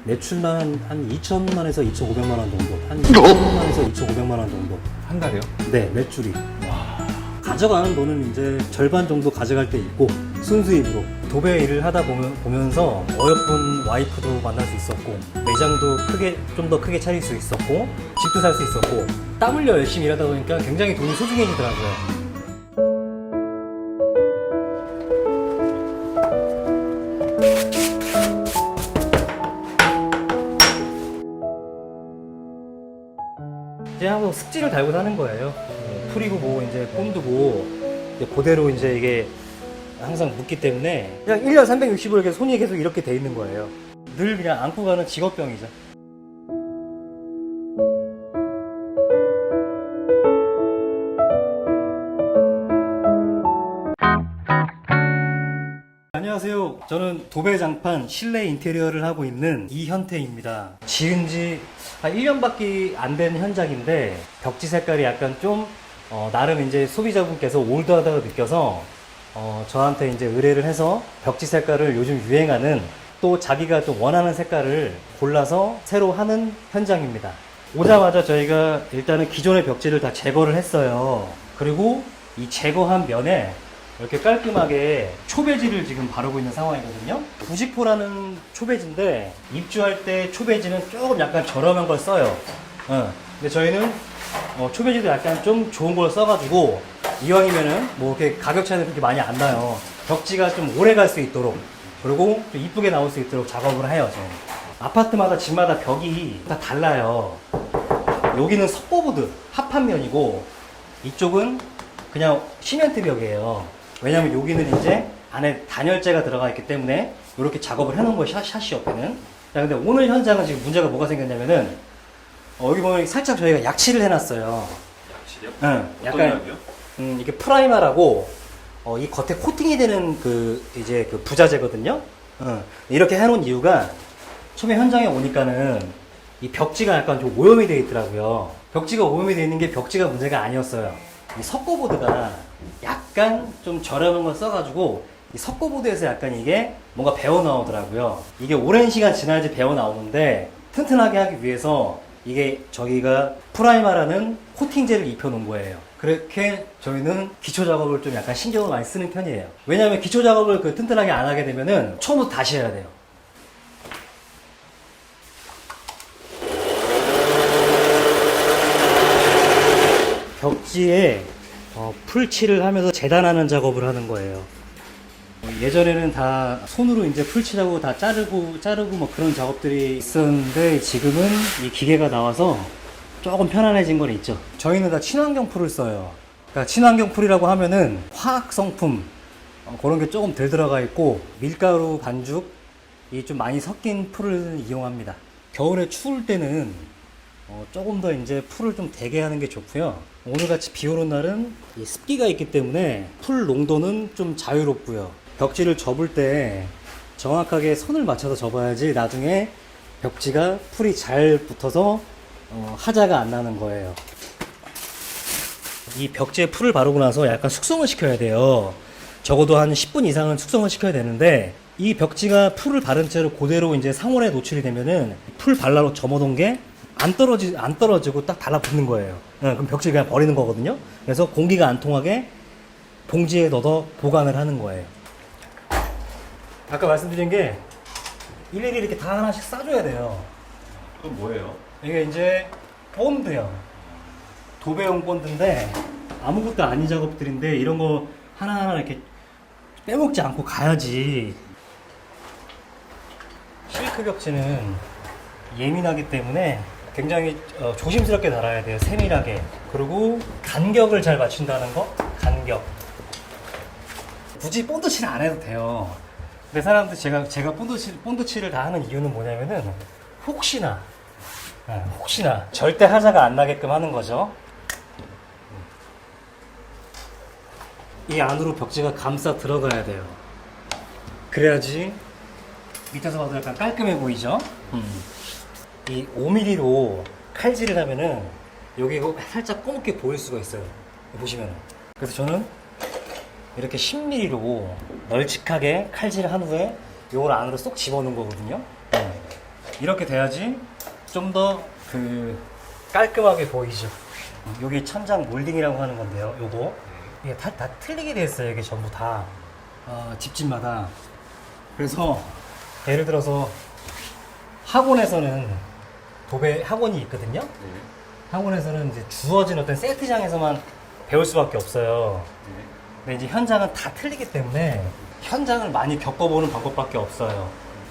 매출만 한 2천만에서 2,500만 원 정도. 한 2천만에서 2,500만 원 정도. 한 달에요? 네, 매출이. 가져가는 돈은 이제 절반 정도 가져갈 때 있고 순수입으로 도배 일을 하다 보면서 어여쁜 와이프도 만날 수 있었고 매장도 좀 더 크게 차릴 수 있었고 집도 살 수 있었고 땀 흘려 열심히 일하다 보니까 굉장히 돈이 소중해지더라고요. 이제 한번 습지를 달고 사는 거예요. 풀이고 뭐 이제 꼰두고 그대로 이제 이게 항상 묻기 때문에 그냥 1년 365일 이렇게 손이 계속 이렇게 돼 있는 거예요. 늘 그냥 안고 가는 직업병이죠. 안녕하세요. 저는 도배장판 실내 인테리어를 하고 있는 이현태입니다. 지은 지 한 1년밖에 안 된 현장인데 벽지 색깔이 약간 좀 나름 이제 소비자분께서 올드하다고 느껴서 저한테 이제 의뢰를 해서 벽지 색깔을 요즘 유행하는 또 자기가 좀 원하는 색깔을 골라서 새로 하는 현장입니다. 오자마자 저희가 일단은 기존의 벽지를 다 제거를 했어요. 그리고 이 제거한 면에 이렇게 깔끔하게 초배지를 지금 바르고 있는 상황이거든요. 90호라는 초배지인데 입주할 때 초배지는 조금 약간 저렴한 걸 써요. 근데 저희는 초배지도 약간 좀 좋은 걸 써가지고 이왕이면은 뭐 이렇게 가격 차이는 그렇게 많이 안 나요. 벽지가 좀 오래 갈 수 있도록 그리고 좀 이쁘게 나올 수 있도록 작업을 해요. 저는. 아파트마다 집마다 벽이 다 달라요. 여기는 석고보드 합판면이고 이쪽은 그냥 시멘트 벽이에요. 왜냐면 여기는 이제 안에 단열재가 들어가 있기 때문에 이렇게 작업을 해놓은 거예요. 샷이 옆에는. 자, 근데 오늘 현장은 지금 문제가 뭐가 생겼냐면은 여기 보면 살짝 저희가 약칠을 해놨어요. 약칠이요? 응. 어떤 약이요? 이게 프라이마라고 이 겉에 코팅이 되는 이제 그 부자재거든요. 이렇게 해놓은 이유가 처음에 현장에 오니까는 이 벽지가 약간 좀 오염이 되어 있더라고요. 벽지가 오염이 되어 있는 게 벽지가 문제가 아니었어요. 이 석고보드가 약간 좀 저렴한 걸 써가지고 이 석고보드에서 약간 이게 뭔가 배어 나오더라고요. 이게 오랜 시간 지나야지 배어 나오는데 튼튼하게 하기 위해서 이게 저기가 프라이마라는 코팅제를 입혀 놓은 거예요. 그렇게 저희는 기초 작업을 좀 약간 신경을 많이 쓰는 편이에요. 왜냐하면 기초 작업을 튼튼하게 안 하게 되면은 처음부터 다시 해야 돼요. 벽지에 풀칠을 하면서 재단하는 작업을 하는 거예요. 예전에는 다 손으로 이제 풀칠하고 다 자르고 뭐 그런 작업들이 있었는데 지금은 이 기계가 나와서 조금 편안해진 건 있죠. 저희는 다 친환경 풀을 써요. 그러니까 친환경 풀이라고 하면은 화학 성품 그런 게 조금 덜 들어가 있고 밀가루 반죽이 좀 많이 섞인 풀을 이용합니다. 겨울에 추울 때는 조금 더 이제 풀을 좀 되게 하는 게 좋고요. 오늘같이 비 오는 날은 이 습기가 있기 때문에 풀 농도는 좀 자유롭고요. 벽지를 접을 때 정확하게 선을 맞춰서 접어야지 나중에 벽지가 풀이 잘 붙어서 하자가 안 나는 거예요. 이 벽지에 풀을 바르고 나서 약간 숙성을 시켜야 돼요. 적어도 한 10분 이상은 숙성을 시켜야 되는데 이 벽지가 풀을 바른 채로 그대로 이제 상온에 노출이 되면은 풀 발라로 접어놓은 게 안 떨어지고 딱 달라붙는 거예요. 그럼 벽지 그냥 버리는 거거든요. 그래서 공기가 안 통하게 봉지에 넣어서 보관을 하는 거예요. 아까 말씀드린 게 일일이 이렇게 다 하나씩 싸줘야 돼요. 그건 뭐예요? 이게 이제 본드요. 도배용 본드인데 아무것도 아닌 작업들인데 이런 거 하나하나 이렇게 빼먹지 않고 가야지. 실크 벽지는 예민하기 때문에 굉장히 조심스럽게 달아야 돼요. 세밀하게. 그리고 간격을 잘 맞춘다는 거. 간격. 굳이 본드칠을 안 해도 돼요. 근데 사람들 제가 본드칠을 다 하는 이유는 뭐냐면은 혹시나 절대 하자가 안 나게끔 하는 거죠. 이 안으로 벽지가 감싸 들어가야 돼요. 그래야지 밑에서 봐도 약간 깔끔해 보이죠? 이 5mm로 칼질을 하면은 여기가 살짝 검게 보일 수가 있어요. 보시면은. 그래서 저는 이렇게 10mm로 널찍하게 칼질을 한 후에 이걸 안으로 쏙 집어넣은 거거든요. 이렇게 돼야지 좀 더 그 깔끔하게 보이죠. 요게 천장 몰딩이라고 하는 건데요. 요거 이게 다 틀리게 돼 있어요. 이게 전부 다 집집마다. 그래서 예를 들어서 학원에서는 도배 학원이 있거든요. 네. 학원에서는 이제 주어진 어떤 세트장에서만 배울 수밖에 없어요. 네. 근데 이제 현장은 다 틀리기 때문에 현장을 많이 겪어보는 방법밖에 없어요.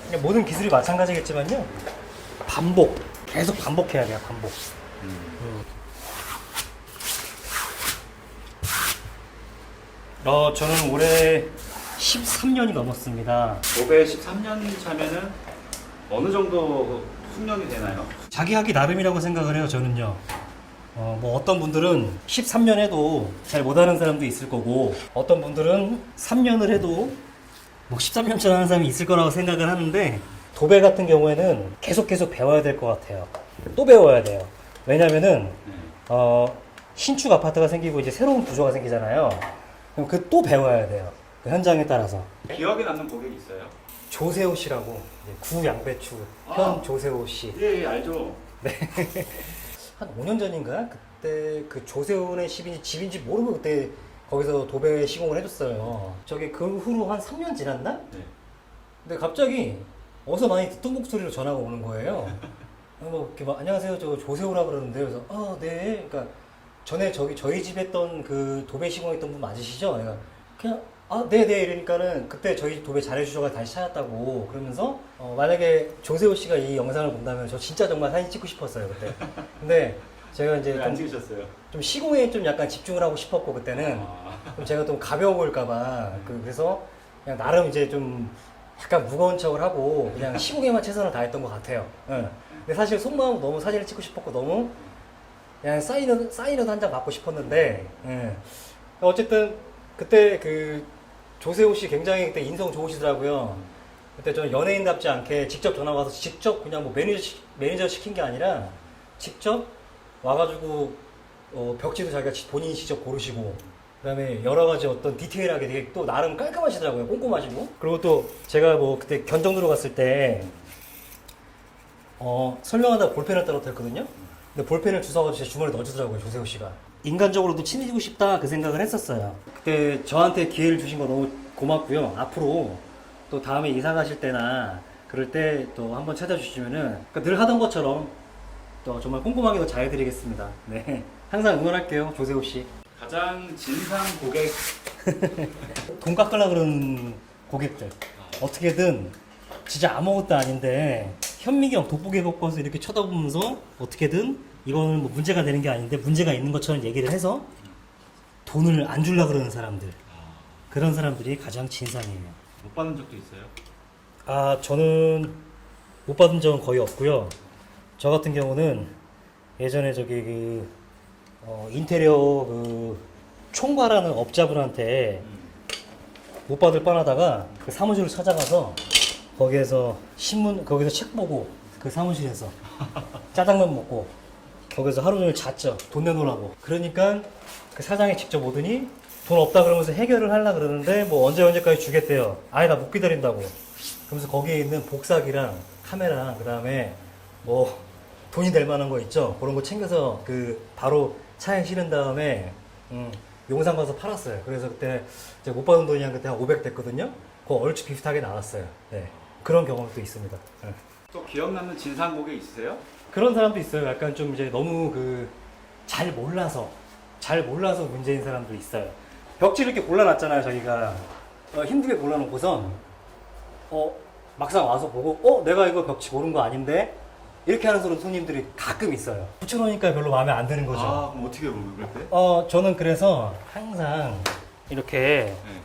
그냥 모든 기술이 마찬가지겠지만요. 계속 반복해야 돼요. 반복. 저는 올해 13년이 넘었습니다. 도배 13년 차면은 어느 정도 숙련이 되나요? 자기 하기 나름이라고 생각을 해요. 저는요. 뭐 어떤 분들은 13년 해도 잘 못하는 사람도 있을 거고, 어떤 분들은 3년을 해도 뭐 13년째 하는 사람이 있을 거라고 생각을 하는데, 도배 같은 경우에는 계속 배워야 될 것 같아요. 또 배워야 돼요. 왜냐면은 네. 신축 아파트가 생기고 이제 새로운 구조가 생기잖아요. 그럼 그 또 배워야 돼요. 그 현장에 따라서. 기억에 남는 고객이 있어요? 조세호 씨라고, 구양배추 현 조세호 씨. 예, 알죠. 한 5년 전인가? 그때 그 조세호네 집인지 모르고 그때 거기서 도배 시공을 해줬어요. 저게 그 후로 한 3년 지났나? 네. 근데 갑자기 어디서 많이 듣던 목소리로 전화가 오는 거예요. 뭐 이렇게 막 안녕하세요, 저 조세호라 그러는데, 그래서 네. 그러니까 전에 저희 집 했던 그 도배 시공했던 분 맞으시죠? 내가 그냥 네네 이러니까는 그때 저희 도배 잘해주셔서 다시 찾았다고 그러면서 만약에 조세호 씨가 이 영상을 본다면 저 진짜 정말 사진 찍고 싶었어요 그때. 근데 제가 이제 왜 안 찍으셨어요? 좀 시공에 좀 약간 집중을 하고 싶었고 그때는 좀 제가 좀 가벼워 보일까봐 그래서 그냥 나름 이제 좀 약간 무거운 척을 하고 그냥 시공에만 최선을 다했던 것 같아요. 응. 근데 사실 속마음 너무 사진을 찍고 싶었고 너무 그냥 사인으로 한 장 받고 싶었는데 어쨌든 그때 그 조세호 씨 굉장히 그때 인성 좋으시더라고요. 그때 저는 연예인답지 않게 직접 전화 와서 직접 그냥 뭐 매니저 시킨 게 아니라 직접 와가지고 벽지도 자기가 본인이 직접 고르시고 그다음에 여러 가지 어떤 디테일하게 되게 또 나름 깔끔하시더라고요. 꼼꼼하시고. 그리고 또 제가 뭐 그때 견정도로 갔을 때 설명하다 볼펜을 떨어뜨렸거든요. 근데 볼펜을 주워가지고 제 주머니에 넣어주더라고요, 조세호 씨가. 인간적으로도 친해지고 싶다 그 생각을 했었어요. 그때 저한테 기회를 주신 거 너무 고맙고요. 앞으로 또 다음에 이사 가실 때나 그럴 때 또 한번 찾아주시면은 그러니까 늘 하던 것처럼 또 정말 꼼꼼하게 더 잘해드리겠습니다. 네, 항상 응원할게요, 조세호 씨. 가장 진상 고객. 돈 깎으려 그러는 고객들 어떻게든 진짜 아무것도 아닌데 현미경 돋보기 꺾어서 이렇게 쳐다보면서 어떻게든 이거는 뭐 문제가 되는 게 아닌데 문제가 있는 것처럼 얘기를 해서 돈을 안 주려 그러는 사람들, 그런 사람들이 가장 진상이에요. 못 받은 적도 있어요? 저는 못 받은 적은 거의 없고요. 저 같은 경우는 예전에 저기 인테리어 총괄하는 업자분한테 못 받을 뻔하다가 그 사무실을 찾아가서 거기에서 거기서 책 보고 그 사무실에서 짜장면 먹고 거기서 하루 종일 잤죠. 돈 내놓으라고. 그러니까 그 사장이 직접 오더니 돈 없다 그러면서 해결을 하려고 그러는데 뭐 언제까지 주겠대요. 아예 나 못 기다린다고. 그러면서 거기에 있는 복사기랑 카메라랑 그다음에 뭐 돈이 될 만한 거 있죠. 그런 거 챙겨서 바로 차에 실은 다음에 용산 가서 팔았어요. 그래서 그때 제가 못 받은 돈이 한 그때 한 500 됐거든요. 그거 얼추 비슷하게 나왔어요. 네. 그런 경험도 있습니다. 네. 또 기억 남는 진상 고객 있으세요? 그런 사람도 있어요. 약간 좀 이제 너무 잘 몰라서 문제인 사람도 있어요. 벽지 이렇게 골라놨잖아요, 저희가. 힘들게 골라놓고선, 막상 와서 보고, 내가 이거 벽지 고른 거 아닌데? 이렇게 하는 손님들이 가끔 있어요. 붙여놓으니까 별로 마음에 안 드는 거죠. 그럼 어떻게 그럴 때? 저는 그래서 항상 이렇게 네.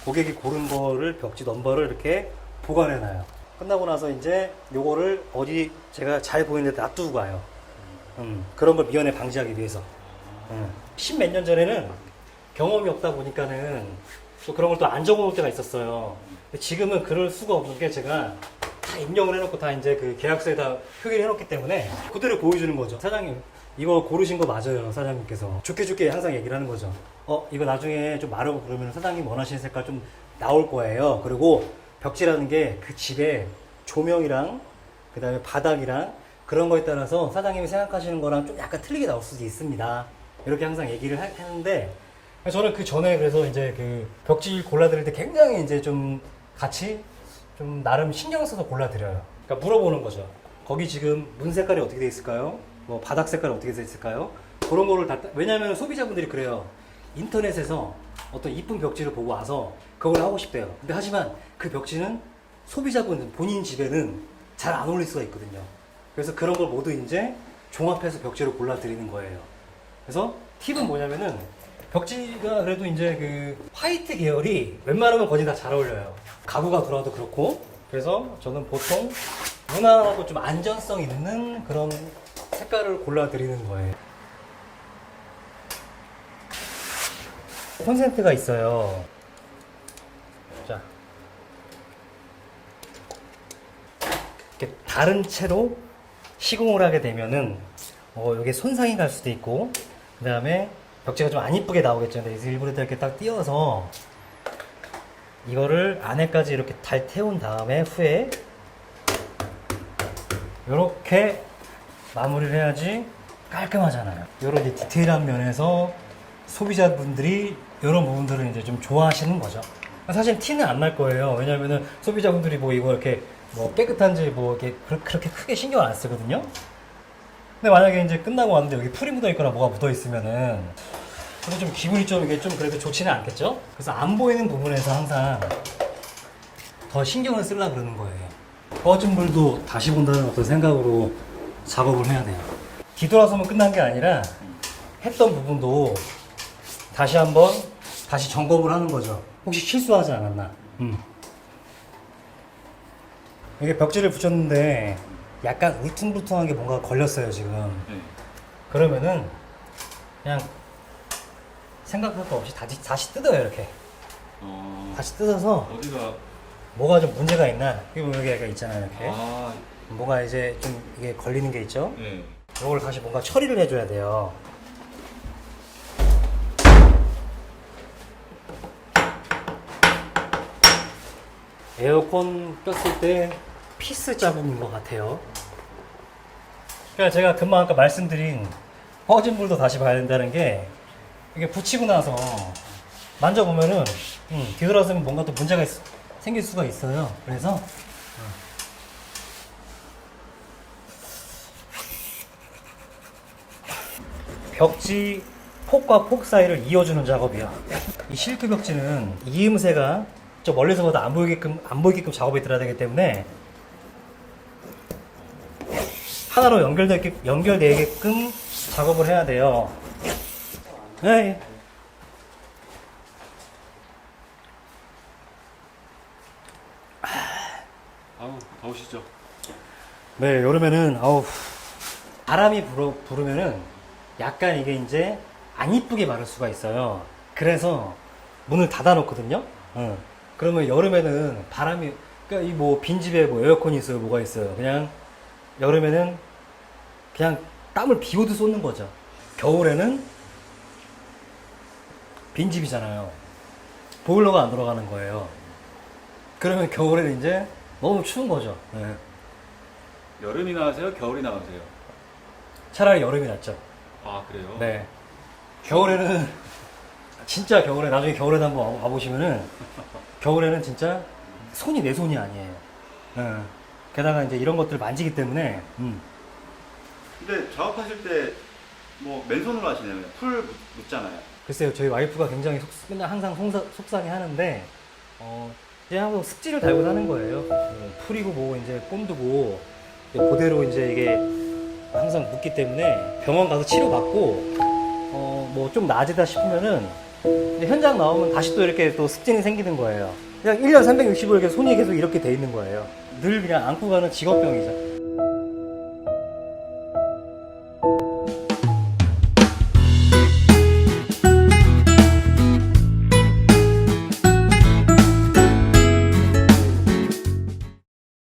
고객이 고른 거를 벽지 넘버를 이렇게 보관해놔요. 끝나고 나서 이제 요거를 어디 제가 잘 보이는 데 놔두고 가요. 그런 걸 미연에 방지하기 위해서. 10몇 년 전에는 경험이 없다 보니까는 또 그런 걸 또 안 적어놓을 때가 있었어요. 근데 지금은 그럴 수가 없는 게 제가 다 입력을 해놓고 다 이제 그 계약서에 다 표기를 해놓기 때문에 그대로 보여주는 거죠. 사장님, 이거 고르신 거 맞아요, 사장님께서. 좋게 항상 얘기를 하는 거죠. 이거 나중에 좀 마르고 그러면 사장님 원하시는 색깔 좀 나올 거예요. 그리고 벽지라는 게 그 집에 조명이랑 그 다음에 바닥이랑 그런 거에 따라서 사장님이 생각하시는 거랑 좀 약간 틀리게 나올 수도 있습니다. 이렇게 항상 얘기를 하는데, 저는 그 전에 그래서 이제 그 벽지 골라드릴 때 굉장히 이제 좀 같이 좀 나름 신경 써서 골라드려요. 그러니까 물어보는 거죠. 거기 지금 문 색깔이 어떻게 돼 있을까요? 뭐 바닥 색깔이 어떻게 돼 있을까요? 그런 거를 다, 왜냐면 소비자분들이 그래요. 인터넷에서 어떤 이쁜 벽지를 보고 와서 그걸 하고 싶대요. 근데 하지만 그 벽지는 소비자분 본인 집에는 잘 안 어울릴 수가 있거든요. 그래서 그런 걸 모두 이제 종합해서 벽지를 골라드리는 거예요. 그래서 팁은 뭐냐면은 벽지가 그래도 이제 그 화이트 계열이 웬만하면 거의 다 잘 어울려요. 가구가 들어와도 그렇고. 그래서 저는 보통 무난하고 좀 안전성 있는 그런 색깔을 골라드리는 거예요. 콘센트가 있어요. 자, 이렇게 다른 채로 시공을 하게 되면은 이게 손상이 갈 수도 있고, 그 다음에 벽지가 좀 안 이쁘게 나오겠죠. 그래서 일부러 이렇게 딱 띄워서 이거를 안에까지 이렇게 달 태운 다음에 후에 이렇게 마무리를 해야지 깔끔하잖아요. 이런 이제 디테일한 면에서 소비자분들이 이런 부분들을 이제 좀 좋아하시는 거죠. 사실 티는 안 날 거예요. 왜냐면은 소비자분들이 뭐 이거 이렇게 뭐 깨끗한지 뭐 이렇게 그렇게 크게 신경 안 쓰거든요. 근데 만약에 이제 끝나고 왔는데 여기 풀이 묻어 있거나 뭐가 묻어 있으면은 그래도 좀 기분이 좀 이게 좀 그래도 좋지는 않겠죠? 그래서 안 보이는 부분에서 항상 더 신경을 쓰려고 그러는 거예요. 꺼진 불도 다시 본다는 어떤 생각으로 작업을 해야 돼요. 뒤돌아서면 끝난 게 아니라 했던 부분도 다시 한번 다시 점검을 하는 거죠. 혹시 실수하지 않았나? 이게 벽지를 붙였는데 약간 울퉁불퉁한 게 뭔가 걸렸어요 지금. 네. 그러면은 그냥 생각할 거 없이 다시 뜯어요 이렇게. 다시 뜯어서 어디가 뭐가 좀 문제가 있나? 여기 약간 있잖아요 이렇게. 아, 뭐가 이제 좀 이게 걸리는 게 있죠? 네. 이걸 다시 뭔가 처리를 해줘야 돼요. 에어컨 꼈을 때 피스 자국인 것 같아요. 그러니까 제가 금방 아까 말씀드린 꺼진 불도 다시 봐야 된다는 게 이게 붙이고 나서 만져보면은 뒤돌아서면 뭔가 또 문제가 생길 수가 있어요. 그래서 벽지 폭과 폭 사이를 이어주는 작업이야. 이 실크 벽지는 이음새가 저 멀리서보다 안 보이게끔 작업이 들어야 되기 때문에 하나로 연결되게끔 작업을 해야 돼요. 네. 아우, 더우시죠? 네, 여름에는 바람이 부르면은 약간 이게 이제 안 이쁘게 마를 수가 있어요. 그래서 문을 닫아 놓거든요. 그러면 여름에는 바람이, 그러니까 이 뭐 빈집에 뭐 에어컨이 있어요, 뭐가 있어요. 그냥 여름에는 그냥 땀을 비오듯 쏟는 거죠. 겨울에는 빈집이잖아요. 보일러가 안 돌아가는 거예요. 그러면 겨울에는 이제 너무 추운 거죠. 네. 여름이 나가세요? 겨울이 나가세요? 차라리 여름이 낫죠. 아, 그래요? 네. 겨울에는 진짜 겨울에 나중에 겨울에 한번 와보시면은 겨울에는 진짜 손이 내 손이 아니에요. 게다가 이제 이런 것들을 만지기 때문에 근데 작업하실 때 뭐 맨손으로 하시냐면 풀 묻잖아요. 글쎄요, 저희 와이프가 굉장히 맨날 항상 속상해 하는데 그냥 항상 습지를 달고 사는 거예요. 풀이고 뭐 이제 꼼두고 그대로 이제 이게 항상 묻기 때문에 병원 가서 치료받고 뭐 좀 나아지다 싶으면은 현장 나오면 다시 또 이렇게 또 습진이 생기는 거예요. 그냥 1년 365일 손이 계속 이렇게 돼 있는 거예요. 늘 그냥 안고 가는 직업병이죠.